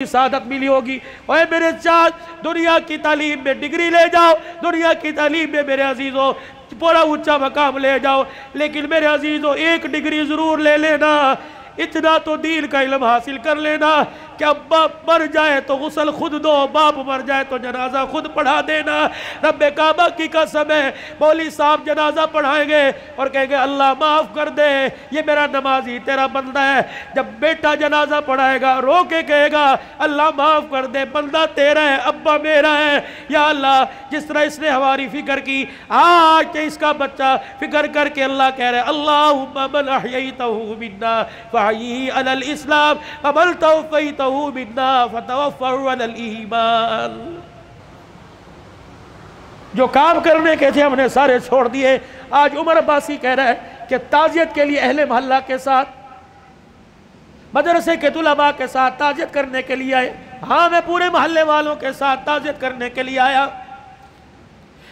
सादत मिली होगी। ओए मेरे चाँद, दुनिया की तालीम में डिग्री ले जाओ, दुनिया की तालीम में मेरे अजीजों बड़ा ऊंचा मकाम ले जाओ, लेकिन मेरे अजीजों एक डिग्री जरूर ले लेना, इतना तो दीन का इल्म हासिल कर लेना कि अब्बा मर जाए तो गुस्ल खुद दो, बाप मर जाए तो जनाजा खुद पढ़ा देना। रब्बे काबा की कसम है, मौली साहब जनाजा पढ़ाएंगे और कहेंगे अल्लाह माफ़ कर दे, ये मेरा नमाजी तेरा बंदा है। जब बेटा जनाजा पढ़ाएगा रो के कहेगा अल्लाह माफ़ कर दे, बंदा तेरा है, अब्बा मेरा है। या अल्लाह, जिस तरह इसने हमारी फिक्र की, आज के इसका बच्चा फिक्र करके अल्लाह कह रहे अल्लाहुम्मा मन अहयैतहु मिन्ना फअहयिही अलल इस्लाम व मन तवफ़ैतहु मिन्ना फतवफ़्फ़हु अलल ईमान। जो काम करने के थे हमने सारे छोड़ दिए। आज उमर अब्बासी कह रहा है कि ताज़ियत के लिए अहले मोहल्ला के साथ, मदरसे के तुलबा के साथ ताज़ियत करने के लिए आए। हाँ, मैं पूरे मोहल्ले वालों के साथ ताज़ियत करने के लिए आया।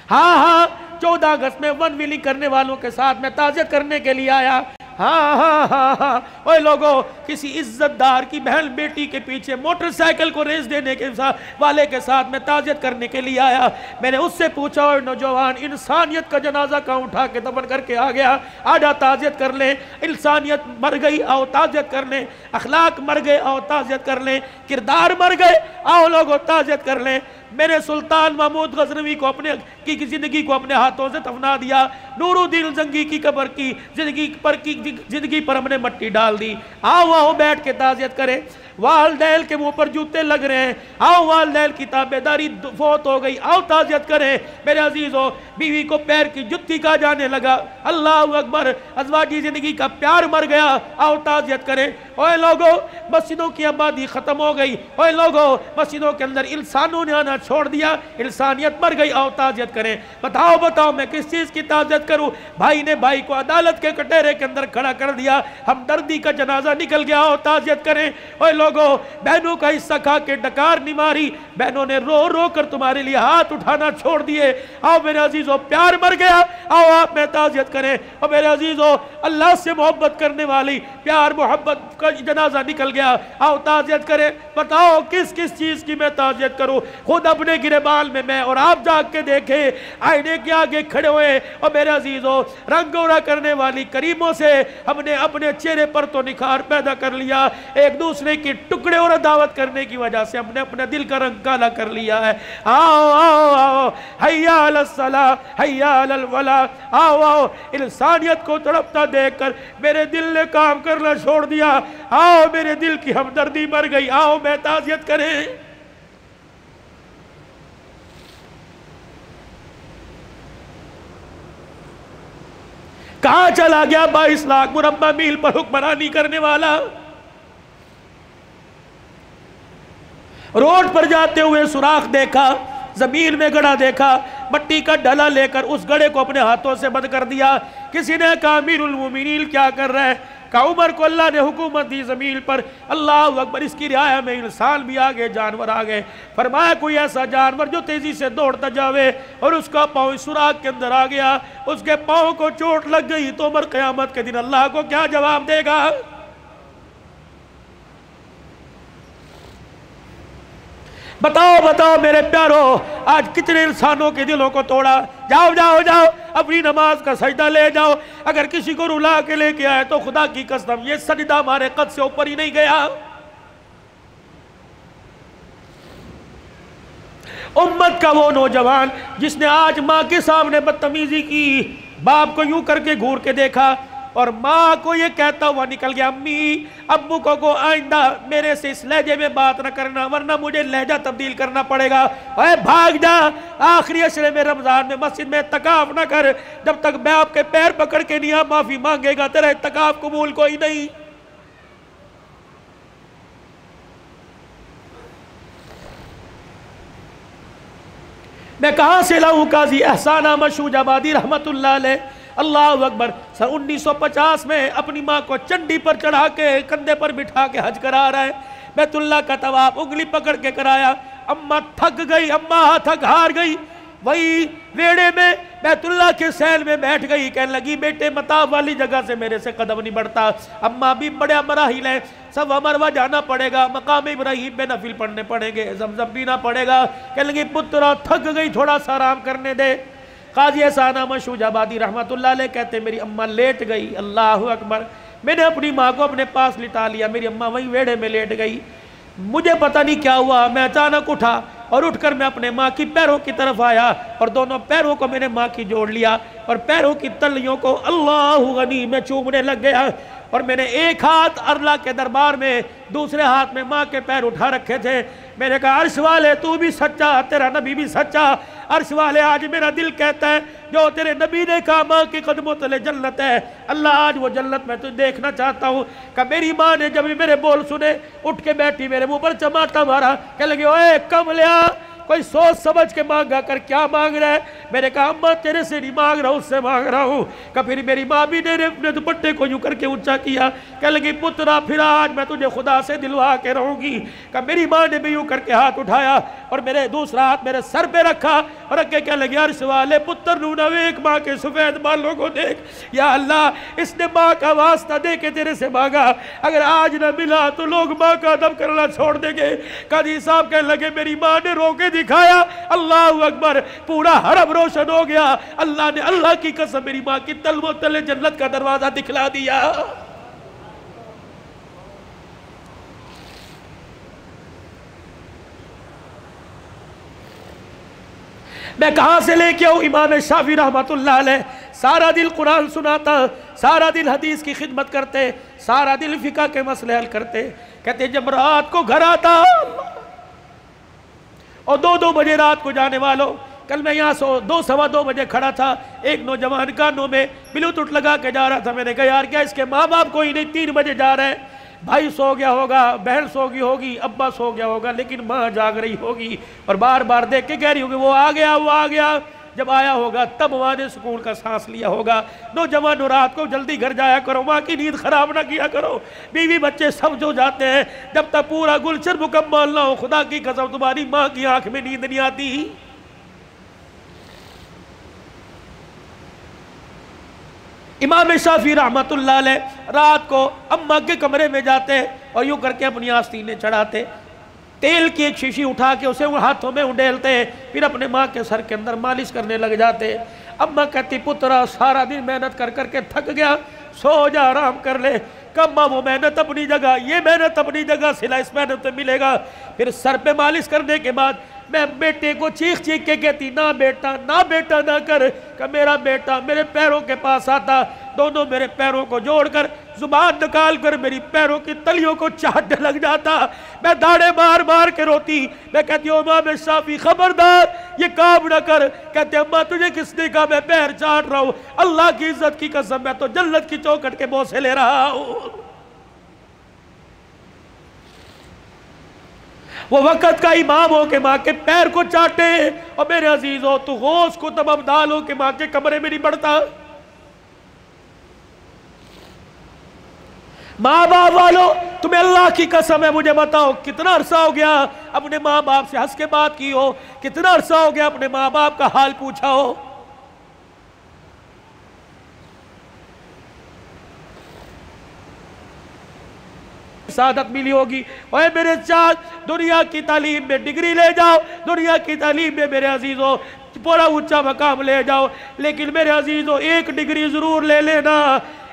हाँ, 14 अगस्त में वन व्हीलिंग करने वालों के साथ मैं ताज़ियत करने के लिए आया। हाँ, ओए लोगों, किसी इज्जतदार की बहन बेटी के पीछे मोटरसाइकिल को रेस देने के वाले के साथ मैं ताज़ियत करने के लिए आया। मैंने उससे पूछा और नौजवान, इंसानियत का जनाजा कहाँ उठा के दफन करके आ गया, आजा ताज़ियत कर लें। इंसानियत मर गई, आओ ताज़ियत कर लें। अखलाक मर गए, आओ ताज़ियत कर लें। किरदार मर गए, आओ लोगों ताज़ियत कर लें। मैंने सुल्तान महमूद गजनवी को की जिंदगी को अपने हाथों से दफना दिया। नूरुद्दीन जंगी की कब्र की जिंदगी पर हमने मट्टी डाल दी। आओ बैठ के ताज़ियत करें। वालदैन के मुंह पर जूते लग रहे हैं, आओ वालदैन की ताबेदारी फौत हो गई, आओ ताज़ियत करें। मेरे अजीजों, बीवी को पैर की जुत्ती कहा जाने लगा, अल्लाह अकबर, अज़वाजी जिंदगी का प्यार मर गया, आओ ताज़ियत करें। ओए लोगों, मस्जिदों की आबादी खत्म हो गई। ओए लोगों, मस्जिदों के अंदर इंसानों ने आना छोड़ दिया, इंसानियत मर गई, आओ ताज़ियत करें। बताओ मैं किस चीज़ की ताज़ियत करूँ? भाई ने भाई को अदालत के कटहरे के अंदर खड़ा कर दिया, हमदर्दी का जनाजा निकल गया, आओ ताज़ियत करें। ओए लोगों, बहनों का हिस्सा खा के डकार नहीं मारी, बहनों ने रो रो कर तुम्हारे लिए हाथ उठाना छोड़ दिए। आओ मेरे अजीजों, प्यार मर गया, आओ आप में ताज़ियत करें। और मेरे अजीजों, अल्लाह से मोहब्बत करने वाली प्यार मोहब्बत का जनाजा निकल गया, आओ ताज़ियत करें। बताओ किस किस चीज़ की मैं ताज़ियत करूं? खुद अपने गिरेबान में मैं और आप जाग के देखें, आईने के आगे खड़े हुए। और मेरे अजीजों, रंगोरा करने वाली करीमों से हमने अपने चेहरे पर तो निखार पैदा कर लिया, एक दूसरे की टुकड़े और दावत करने की वजह से हमने अपने दिल का रंग काला कर लिया है। आओ आओ आओ, हैया अलस सला, हैया अलल वला, आओ आओ। इंसानियत को तड़पता देखकर मेरे दिल ने काम करना छोड़ दिया। आओ, मेरे दिल की हमदर्दी मर गई, आओ मैं ताज़ियत करें। कहां चला गया 22 लाख मुरब्बा मील पर हुक्मरानी करने वाला? रोड पर जाते हुए सुराख देखा, जमीन में गड़ा देखा, मट्टी का डला लेकर उस गड़े को अपने हाथों से बंद कर दिया। किसी ने कहा अमीरुल मोमिनीन क्या कर रहा है? कहा उमर को अल्लाह ने हुकूमत दी जमीन पर, अल्लाह अकबर, इसकी रियाया में इंसान भी आ गए, जानवर आ गए। फरमाया कोई ऐसा जानवर जो तेजी से दौड़ता जावे और उसका पाँव इस सुराख के अंदर आ गया, उसके पाँव को चोट लग गई, तो उमर क़यामत के दिन अल्लाह को क्या जवाब देगा? बताओ मेरे प्यारों, आज कितने इंसानों के दिलों को तोड़ा। जाओ जाओ जाओ, अपनी नमाज का सजदा ले जाओ। अगर किसी को रुला के लेके आए तो खुदा की कसम ये सजदा हमारे कद से ऊपर ही नहीं गया। उम्मत का वो नौजवान जिसने आज माँ के सामने बदतमीजी की, बाप को यूं करके घूर के देखा और माँ को ये कहता हुआ निकल गया, अम्मी अब्बू को आइंदा मेरे से इस लहजे में बात न करना, वरना मुझे लहजा तब्दील करना पड़ेगा। अरे भाग जा, आखिरी अशरे में रमजान में मस्जिद में तकाफ न कर, जब तक मैं आपके पैर पकड़ के नहीं माफी मांगेगा तेरा तकाफ कबूल कोई नहीं। मैं कहां से लाऊं काजी एहसान अहमद शूजाबादी रहमतुल्लाह अलैह, अल्लाह अकबर, सन 1950 में अपनी माँ को चंडी पर चढ़ा के कंधे पर बिठा के हज करा रहा है। बैतुल्लाह का तवाफ उंगली पकड़ के कराया। अम्मा थक गई, अम्मा थक हार गई। वही वेड़े में बैतुल्लाह के सैल में बैठ गई, कहने लगी बेटे मताब वाली जगह से मेरे से कदम नहीं बढ़ता, अम्मा भी बड़ा मराहिल है, सब मरवा जाना पड़ेगा, मकाम इब्राहिम में नफिल पढ़ने पड़ेंगे, जमजम पीना पड़ेगा। कहने लगी पुत्रा थक गई, थोड़ा सा आराम करने दे। काजी एहसान अहमद शूजाबादी रहमतुल्लाह अलैह कहते मेरी अम्मा लेट गई, अल्लाह अकबर, मैंने अपनी माँ को अपने पास लिटा लिया, मेरी अम्मा वहीं वेड़े में लेट गई। मुझे पता नहीं क्या हुआ, मैं अचानक उठा और उठकर मैं अपने माँ की पैरों की तरफ आया और दोनों पैरों को मैंने माँ की जोड़ लिया और पैरों की तलियों को अल्लाह गनी में चूमने लग गया। और मैंने एक हाथ अल्लाह के दरबार में, दूसरे हाथ में माँ के पैर उठा रखे थे। मैंने कहा अर्श वाले तू भी सच्चा, तेरा नबी भी सच्चा। अर्श वाले आज मेरा दिल कहता है जो तेरे नबी ने कहा माँ के कदमों तले जन्नत है, अल्लाह आज वो जन्नत मैं तुझे देखना चाहता हूँ। कि मेरी माँ ने जब मेरे बोल सुने उठ के बैठी, मेरे मुंह पर चमाटा मारा, कहने लगी ओए कमलिया कोई सोच समझ के मांगा कर, क्या मांग रहा है? मैंने कहा अम्मा तेरे से नहीं मांग रहा हूँ, उससे मांग रहा हूँ। फिर मेरी माँ भी ने अपने दुपट्टे को यूं करके ऊंचा किया, कहने लगी पुत्रा फिर आज मैं तुझे खुदा से दिलवा के रहूंगी। कि मेरी माँ ने भी यूं करके हाथ उठाया और मेरे दूसरा हाथ मेरे सर पे रखा और अगे कहने लगी अर्श वाले पुत्र नूना एक माँ के सफेद बालों को देख, या अल्लाह इसने माँ का वास्ता दे के तेरे से मांगा, अगर आज न मिला तो लोग माँ का अदब करना छोड़ देंगे। काजी साहब कहने लगे मेरी माँ ने रोके दिखाया, अल्लाह अकबर, पूरा हरम रोशन हो गया। अल्लाह ने अल्लाह की कसम मेरी माँ की तलवों तले जन्नत का दरवाजा दिखला दिया। मैं कहां से लेके आऊं? इमाम शाफी रहमतुल्लाह अलैह सारा दिन कुरान सुनाता, सारा दिन हदीस की खिदमत करते, सारा दिन फिका के मसले हल करते। कहते जब रात को घर आता और 2-2 बजे रात को जाने वालों, कल मैं यहाँ 2-2:15 बजे खड़ा था, एक नौजवान कानों में ब्लूटूथ लगा के जा रहा था। मैंने कहा यार क्या इसके माँ बाप कोई नहीं, 3 बजे जा रहे हैं, भाई सो गया होगा, बहन सो गई होगी, अब्बा सो गया होगा, लेकिन माँ जाग रही होगी और बार बार देख के कह रही होगी वो आ गया वो आ गया। जब आया होगा तब माँ ने सुकून का सांस लिया होगा। नौजवानों रात को जल्दी घर जाया करो, माँ की नींद खराब ना किया करो। बीवी बच्चे सब जो जाते हैं, जब तक पूरा गुलशन मुकम्मल ना हो खुदा की कसम तुम्हारी माँ की आंख में नींद नहीं आती। इमाम शाफी रहमतुल्लाह अलैह रात को अम्मा के कमरे में जाते और यूं करके अपनी आस्तीनें चढ़ाते, तेल की एक शीशी उठा के उसे हाथों में उंडेलते, फिर अपने माँ के सर के अंदर मालिश करने लग जाते। अम्मा कहती पुत्रा सारा दिन मेहनत कर करके थक गया, सो जा आराम कर ले। कम्मा वो मेहनत अपनी जगह, ये मेहनत अपनी जगह, सिला इस मेहनत में मिलेगा। फिर सर पे मालिश करने के बाद मैं बेटे को चीख चीख के कहती ना बेटा ना कर, कि मेरा बेटा मेरे पैरों के पास आता, दोनों मेरे पैरों को जोड़कर जुबान निकाल कर मेरी पैरों की तलियों को चाटने लग जाता। मैं दाढ़े मार मार के रोती, मैं कहती हूँ इमाम शाफी खबरदार ये काम न कर। कहते अम्मा तुझे किसने कहा मैं पैर चाट रहा हूँ, अल्लाह की इज्जत की कसम मैं तो जन्नत की चौखट के बोसे ले रहा हूँ। वो वक़्त का इमाम हो के माँ के पैर को चाटे, और मेरे अजीजों तू गौस को तब अब्दाल हो के माँ के कमरे में नहीं बढ़ता। माँ बाप वालों तुम्हें अल्लाह की कसम है, मुझे बताओ कितना अरसा हो गया अपने माँ बाप से हंस के बात की हो, कितना अरसा हो गया अपने माँ बाप का हाल पूछा हो। सादत मिली होगी, ओए मेरे चाँद दुनिया की तालीम में डिग्री ले जाओ, दुनिया की तालीम में मेरे अजीजों पूरा ऊंचा मकाम ले जाओ, लेकिन मेरे अजीजों एक डिग्री जरूर ले लेना,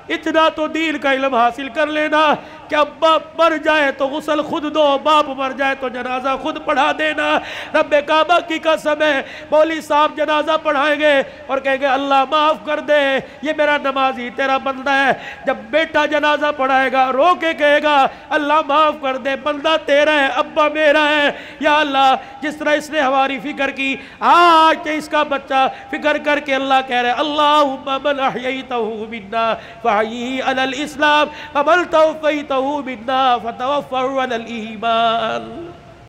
इतना तो दीन का इल्म हासिल कर लेना कि बाप मर जाए तो गुस्ल खुद दो, बाप मर जाए तो जनाजा खुद पढ़ा देना। रब्बे काबा की कसम है, मौली साहब जनाजा पढ़ाएंगे और कहेंगे अल्लाह माफ़ कर दे ये मेरा नमाजी तेरा बंदा है। जब बेटा जनाजा पढ़ाएगा रो के कहेगा अल्लाह माफ़ कर दे बंदा तेरा है, अब्बा मेरा है। या अल्लाह जिस तरह इसने हमारी फिक्र की, आज के इसका बच्चा फिक्र करके अल्लाह कह रहे अल्लाहुम्मा मन अहयैतहु मिन्ना फअहयिही अलल इस्लाम व मन तवफ़ैतहु मिन्ना फतवफ़्फ़हु अलल ईमान।